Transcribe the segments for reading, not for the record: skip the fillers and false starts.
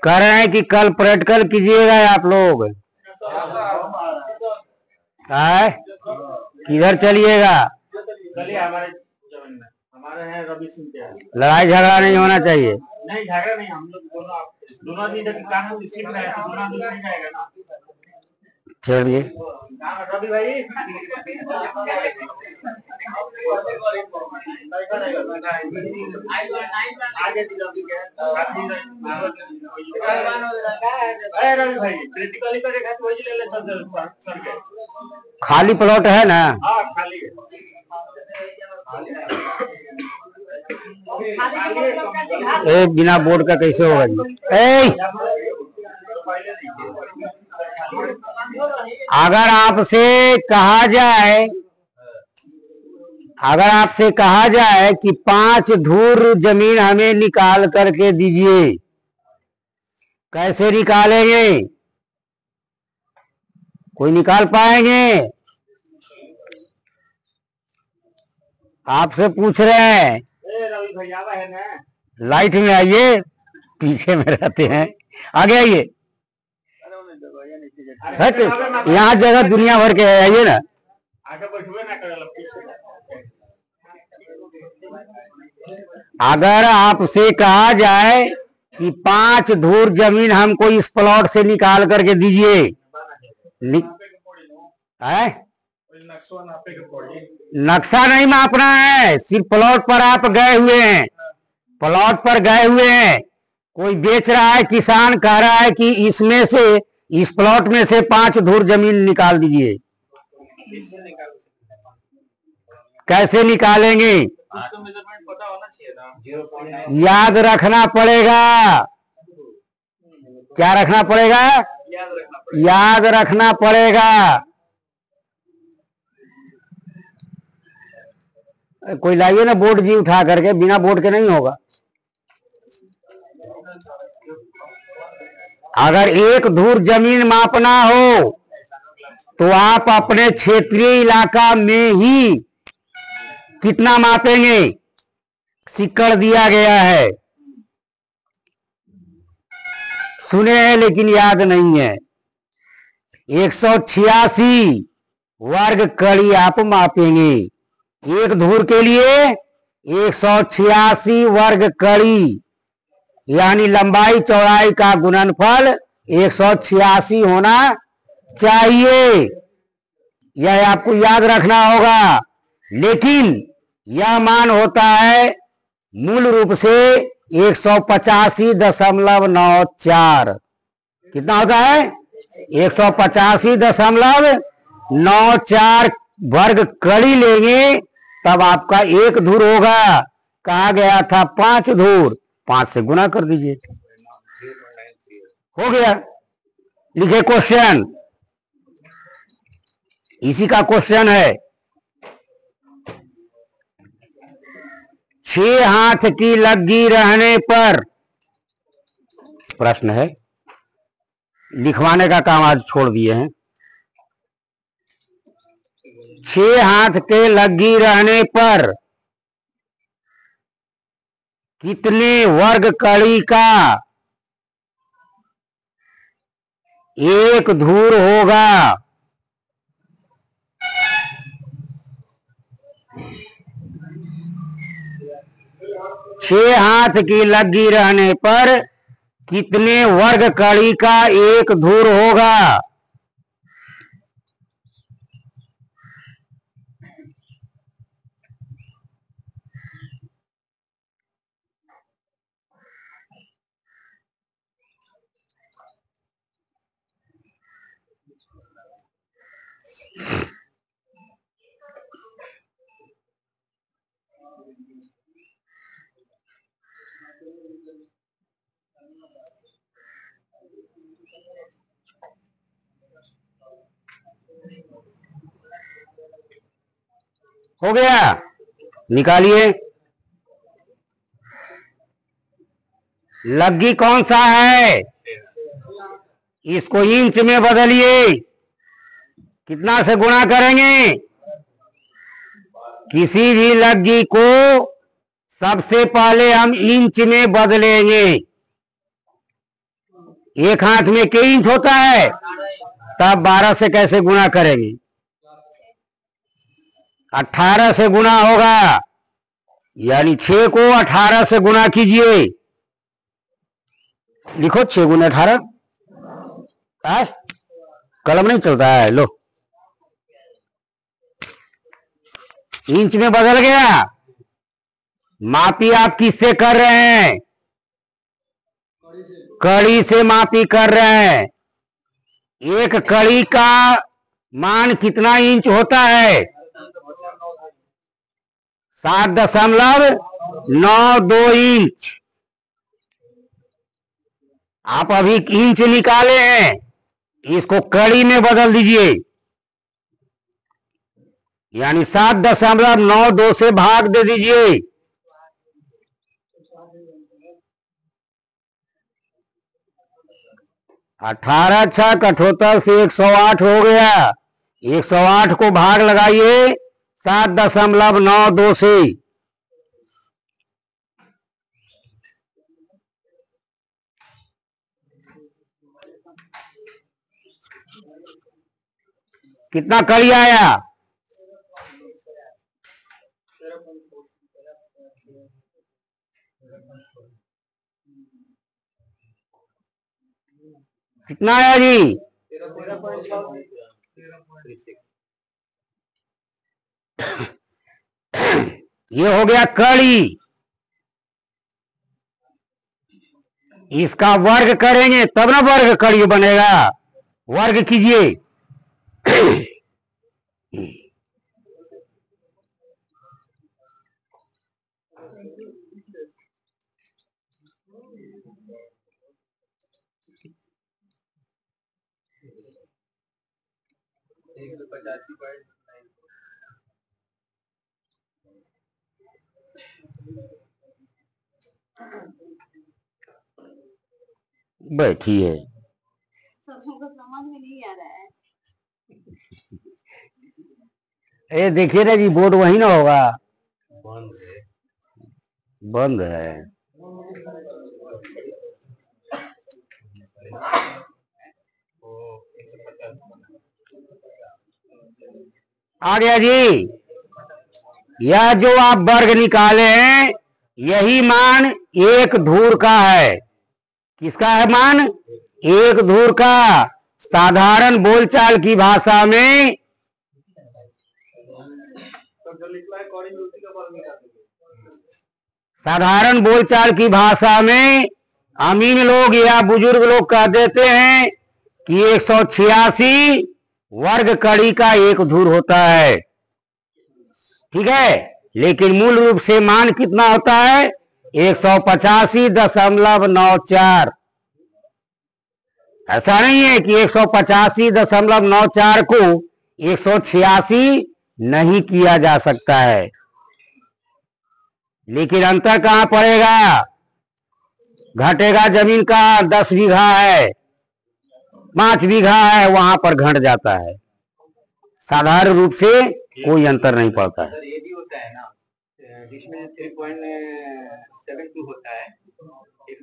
कह रहे हैं कि कल प्रैक्टिकल कीजिएगा आप लोग। किधर चलिएगा? चलिए हमारे जमीन में, हमारे हैं रवि सिंह के। लड़ाई झगड़ा नहीं होना चाहिए। नहीं झगड़ा नहीं, हम लोग दोनों आदमी जब कानून सीख रहे हैं तो दोनों आदमी सीख जाएगा ना। चलिए रवि भाई रवि भाई क्रिटिकली करेगा तो वही ले ले सर के। खाली प्लॉट है ना? हाँ खाली है। बिना बोर्ड का कैसे होगा जी? अगर आपसे कहा जाए कि 5 धूर जमीन हमें निकाल करके दीजिए, कैसे निकालेंगे? कोई निकाल पाएंगे? आपसे पूछ रहे हैं। रवि भैया है ना, लाइट में आइए, पीछे में रहते हैं, आगे आइए। यहाँ जगह दुनिया भर के है, आइए ना। अगर आपसे कहा जाए कि 5 धूर जमीन हमको इस प्लॉट से निकाल करके दीजिए, नक्शा नहीं मापना है, सिर्फ प्लॉट पर आप गए हुए हैं, प्लॉट पर गए हुए हैं, कोई बेच रहा है, किसान कह रहा है कि इसमें से, इस प्लॉट में से 5 धूर जमीन निकाल दीजिए, कैसे निकालेंगे? पता होना चाहिए ना। याद रखना पड़ेगा। क्या रखना पड़ेगा? याद रखना पड़ेगा। कोई लाइए ना बोर्ड जी उठा करके, बिना बोर्ड के नहीं होगा। अगर 1 धूर जमीन मापना हो तो आप अपने क्षेत्रीय इलाका में ही कितना मापेंगे? सिक्कड़ दिया गया है, सुने हैं लेकिन याद नहीं है। 186 वर्ग कड़ी आप मापेंगे। 1 धूर के लिए 186 वर्ग कड़ी, यानी लंबाई चौड़ाई का गुणनफल 186 होना चाहिए। यह आपको याद रखना होगा। लेकिन यह मान होता है मूल रूप से 185.94। कितना होता है? 185.94 वर्ग कड़ी लेंगे तब आपका 1 धूर होगा। कहा गया था 5 धूर, 5 से गुना कर दीजिए, हो गया। लिखे क्वेश्चन, इसी का क्वेश्चन है। 6 हाथ की लग्गी रहने पर, प्रश्न है, लिखवाने का काम आज छोड़ दिए हैं। 6 हाथ के लग्गी रहने पर कितने वर्ग कड़ी का 1 धूर होगा? 6 हाथ की लग्गी रहने पर कितने वर्ग कड़ी का 1 धूर होगा? हो गया, निकालिए। लग्गी कौन सा है? इसको इंच में बदलिए। कितना से गुणा करेंगे? किसी भी लग्गी को सबसे पहले हम इंच में बदलेंगे। एक हाथ में के इंच होता है, तब 12 से कैसे गुणा करेंगे? 18 से गुणा होगा, यानी 6 को 18 से गुणा कीजिए। लिखो 6 गुना 18। कलम नहीं चलता है, लो। इंच में बदल गया। मापी आप किससे कर रहे हैं? कड़ी से मापी कर रहे हैं। एक कड़ी का मान कितना इंच होता है? 7.92 इंच। आप अभी इंच निकाले हैं, इसको कड़ी में बदल दीजिए, यानी 7.92 से भाग दे दीजिए। अठारह छक 78 से 108 हो गया। 108 को भाग लगाइए 7.92 से। कितना कड़ी आया? कितना आया जी? ये हो गया कड़ी। इसका वर्ग करेंगे तब ना वर्ग कड़ी बनेगा। वर्ग कीजिए। बैठिए। सबको समझ में नहीं आ रहा है। ए देखिए ना जी, बोर्ड वही ना होगा। बंद है। आ गया जी। यह जो आप वर्ग निकाले हैं, यही मान एक धूर का है। किसका है मान? एक धूर का। साधारण बोलचाल की भाषा में अमीन लोग या बुजुर्ग लोग कह देते हैं कि 186 वर्ग कड़ी का एक धूर होता है। ठीक है, लेकिन मूल रूप से मान कितना होता है? 185.94। ऐसा नहीं है कि 185.94 को 186 नहीं किया जा सकता है, लेकिन अंतर कहां पड़ेगा? घटेगा। जमीन का 10 बीघा है, 5 बीघा है, वहां पर घट जाता है। साधारण रूप से कोई अंतर नहीं पड़ता है। सर ये भी होता है ना, जिसमें 3.72 होता है एक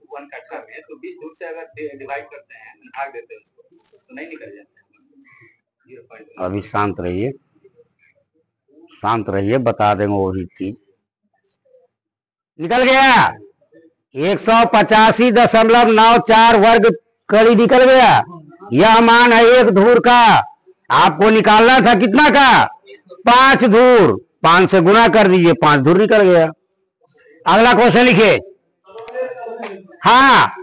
1 कट्ठा में, तो 20 धूर से अगर डिवाइड करते हैं, भाग देते हैं उसको, तो नहीं निकल जाता है 0.1। अभी शांत रहिए, शांत रहिए, बता देंगे वही चीज। निकल गया 185.94 वर्ग कड़ी निकल गया। यह मान है एक धूर का। आपको निकालना था कितना का? 5 धूर। 5 से गुणा कर दीजिए, 5 धूर निकल गया। अगला क्वेश्चन लिखिए। हाँ,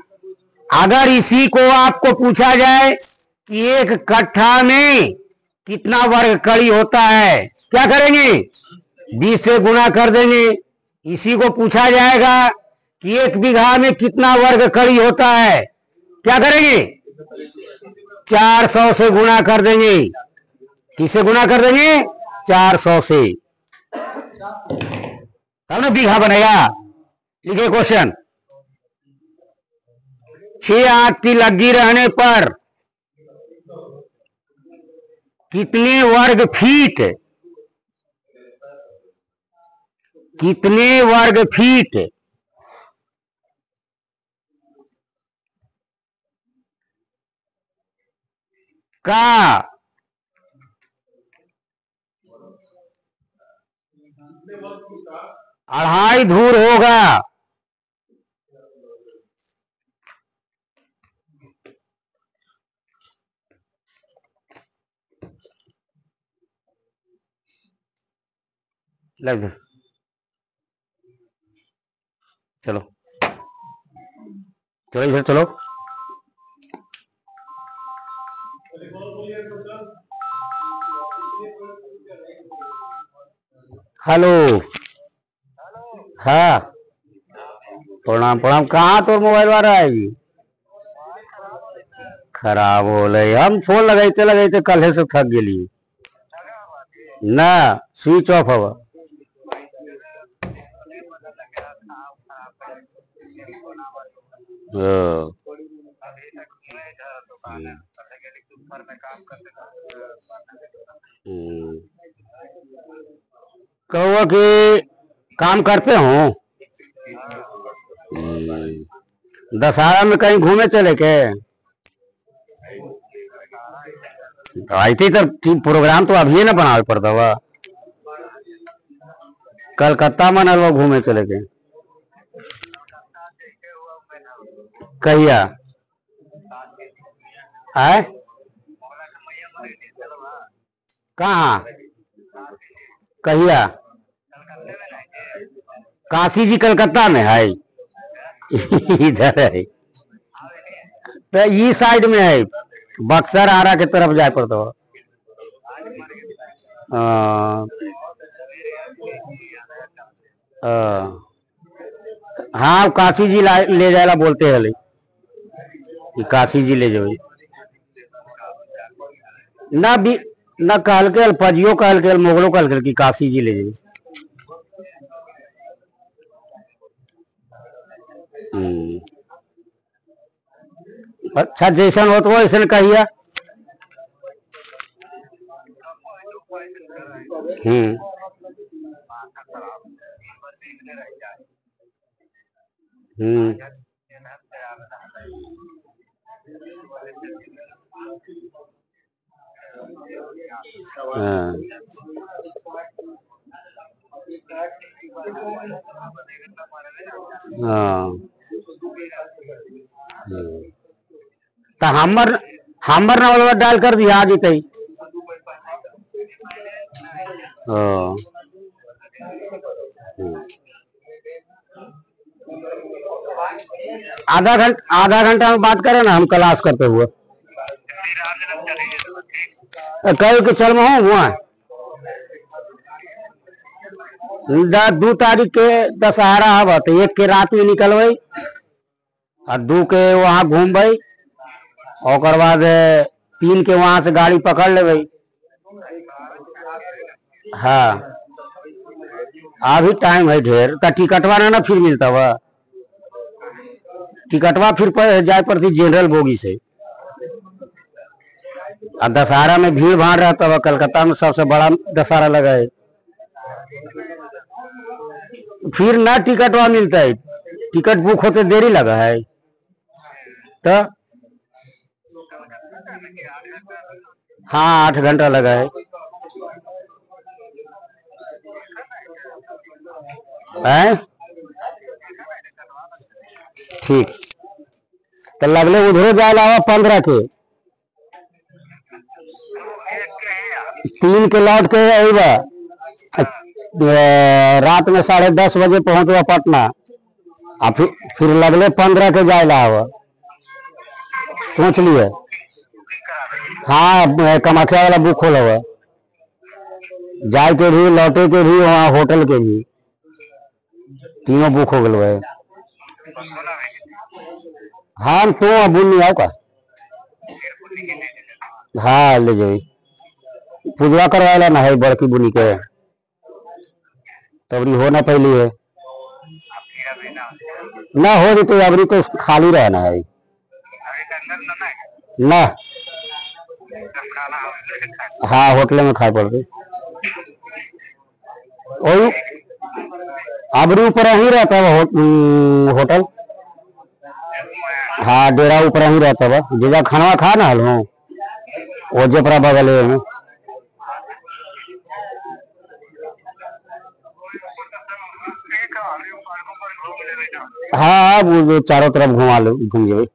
अगर इसी को आपको पूछा जाए कि एक कट्ठा में कितना वर्ग कड़ी होता है, क्या करेंगे? 20 से गुणा कर देंगे। इसी को पूछा जाएगा कि 1 बीघा में कितना वर्ग कड़ी होता है, क्या करेंगे? 400 से गुणा कर देंगे। किससे गुणा कर देंगे? 400 से, तब ना बीघा बनेगा। लिखिए क्वेश्चन। 6 हाथ की लग्गी रहने पर कितने वर्ग फीट, कितने वर्ग फीट का 2.5 धूर होगा? लग दो। चलो चलो इधर चलो। हेलो। हाँ प्रणाम प्रणाम। कहाँ तो मोबाइल वाला है जी? खराब हो रही। हम फोन लगाते लगाते कल से थक गई ना, स्विच ऑफ हवा। कहो कि काम करते हो? दशहरा में कहीं घूमे चले के? आई थी तो प्रोग्राम तो अभी ना बनावे पड़ता हुआ। कलकत्ता में ना घूमे चले के? कहिया आए? कहाँ? कहिया? काशी जी कलकत्ता में है? इधर है तो ये साइड में है, बक्सर आरा के तरफ जाए पड़ता हो। हाँ काशी जी ले जाएला बोलते हैं कि काशी जी ले जाओ ना भी ना, कहल के फजियो कहल के मोगलो कहल के कि काशी जी ले जाओ। अच्छा जैसन हो तो वैसन कहिया। तो हमर नंबर डाल कर दिया आ जते। आधा घंटा में बात करें ना, हम क्लास करते हुए कल के चल में हुआ 2 तारीख के दशहरा हवा तो 1 के रात में निकलबे और 2 के वहां घूमबे और बाद 3 के वहां से गाड़ी पकड़ लेबे। हाँ अभी टाइम है ढेर। तो टिकटवा ना फिर मिलता हुआ, टिकटवा फिर जाए पड़ती जनरल बोगी से। और दशहरा में भीड़ भाड़ रहता हुआ, कलकत्ता में सबसे बड़ा दशहरा लगा है। फिर ना टिकटवा मिलता है, टिकट बुक होते देरी लगा है तो। हाँ 8 घंटा लगा है। ठीक तो लगले उधरो जाए लावा 15 के 3 के लौट के अबा रात में 10:30 बजे पहुंचवा पटना। आ फिर लगले 15 के जाए ला सोच लिए। हाँ कामाख्या वाला बुक खोला हुआ, जाए के भी लौटे के भी वहाँ होटल के भी तीनों बुक हो गए है। हाँ तो अबू नहीं आओ का? हाँ ले जाइए, पूजवा करवाएला ना है बड़की बुनी के, तबरी होना पहली है ना हो रही तो अबरी तो खाली रहना है। ना हाँ होटल में खाए पड़ते वही आबरू ऊपर ही रहता है होटल। हाँ डेरा ऊपर ही रहता है जगह खाना खा ना हलो वो जपरा बगल में। हाँ वो चारों तरफ घुमा लो घूम जाए।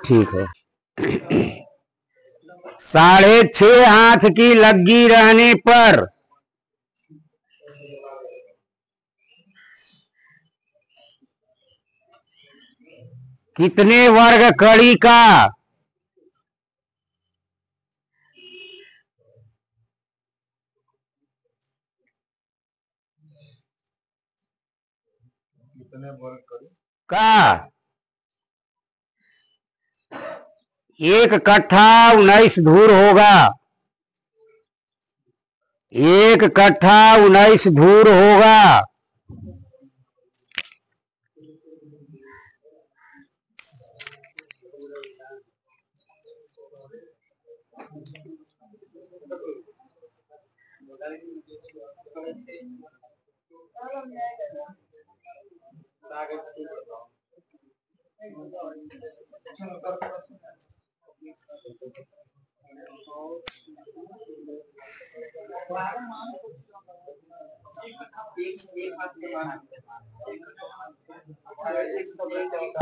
ठीक है। 6.5 हाथ की लग्गी रहने पर कितने वर्ग कड़ी का का 1 कट्ठा 19 धूर होगा। 1 कट्ठा 19 धूर होगा।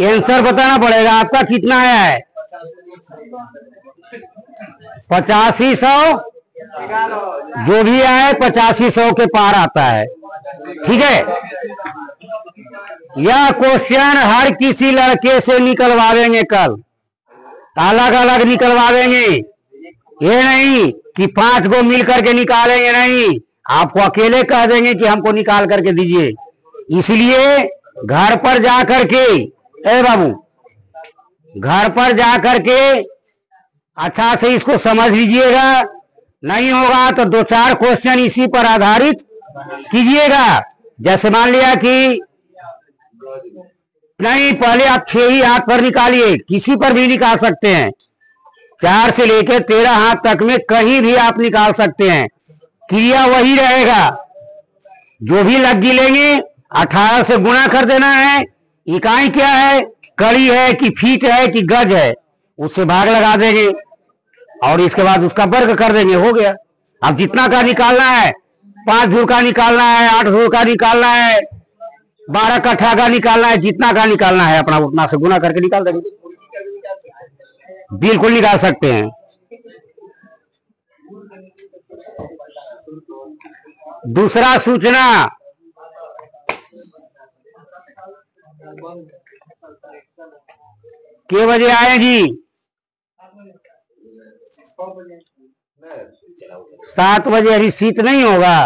आंसर बताना पड़ेगा आपका कितना है। 8500 जो भी आए 8500 के पार आता है। ठीक है। यह क्वेश्चन हर किसी लड़के से निकलवाएंगे कल अलग अलग निकलवाएंगे। ये नहीं कि 5 को मिल करके निकालेंगे नहीं आपको अकेले कह देंगे कि हमको निकाल करके दीजिए। इसलिए घर पर जा करके ए बाबू घर पर जा करके अच्छा से इसको समझ लीजिएगा। नहीं होगा तो 2-4 क्वेश्चन इसी पर आधारित कीजिएगा। जैसे मान लिया कि नहीं पहले आप 6 ही हाथ पर निकालिए किसी पर भी निकाल सकते हैं। 4 से लेकर 13 हाथ तक में कहीं भी आप निकाल सकते हैं। क्रिया वही रहेगा। जो भी लग्गी लेंगे 18 से गुणा कर देना है। इकाई क्या है कड़ी है कि फीट है कि गज है उससे भाग लगा देंगे और इसके बाद उसका वर्ग कर देंगे हो गया। अब जितना का निकालना है 5 धूर का निकालना है 8 धूर का निकालना है 12 कट्ठा का निकालना है जितना का निकालना है अपना उतना से गुना करके निकाल देंगे। बिल्कुल निकाल सकते हैं। दूसरा सूचना के बजे आए जी 7 बजे रिसीट नहीं होगा।